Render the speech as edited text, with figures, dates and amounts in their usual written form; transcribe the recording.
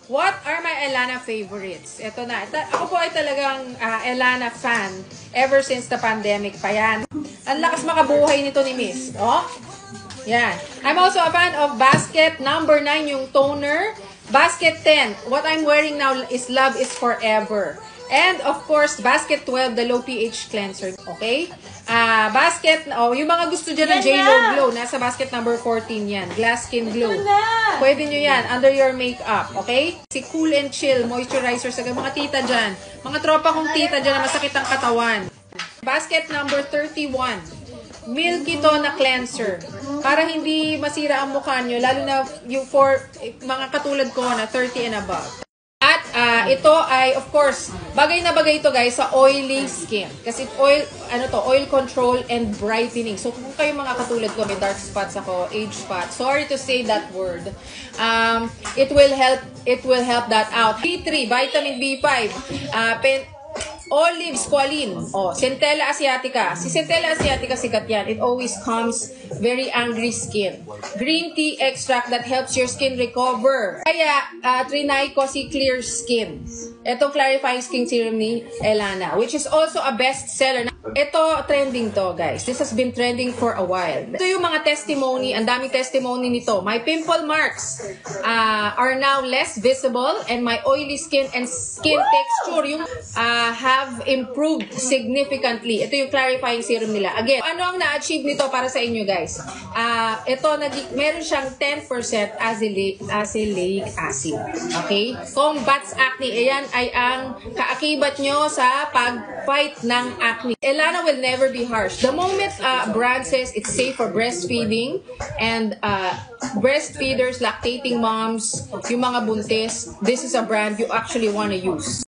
What are my Elana favorites? Ito na. Ako po ay talagang Elana fan ever since the pandemic pa yan. Ang lakas makabuhay nito ni Miss. Oh? Yan. I'm also a fan of Basket number 9, yung toner. Basket 10. What I'm wearing now is Love is Forever. And of course, Basket 12, the low pH cleanser. Okay? Basket, yung mga gusto dyan ng J.Lo Glow, nasa basket number 14 yan. Glass Skin Glow. Pwede nyo yan, under your makeup. Okay? Si Cool and Chill Moisturizer sa mga tita dyan. Mga tropa kong tita dyan na masakit ang katawan. Basket number 31. Milky to na cleanser. Para hindi masira ang mukha nyo, lalo na yung for mga katulad ko na 30 and above. At ito ay, of course, bagay na bagay ito guys sa oily skin. Kasi oil control and brightening. So kung kayo mga katulad ko, may dark spots ako, age spots. Sorry to say that word. It will help that out. B3, vitamin B5, olive squalene, Centella asiatica. Si Centella asiatica sikat yan. It always calms very angry skin. Green tea extract that helps your skin recover. Kaya Trinaico si Clear Skin. Itong clarifying skin serum ni Elana, which is also a bestseller. Ito, trending to guys. This has been trending for a while. Ito yung mga testimony, ang daming testimony nito. My pimple marks are now less visible and my oily skin and skin texture yung have improved significantly. Ito yung clarifying serum nila. Again, ano ang na-achieve nito para sa inyo guys? Ito, meron siyang 10% azelaic acid. Okay? Combats acne. Ayan ay ang kaakibat nyo sa pag-fight ng acne. Elana will never be harsh. The moment brand says it's safe for breastfeeding and breastfeeders, lactating moms, yung mga buntis, this is a brand you actually want to use.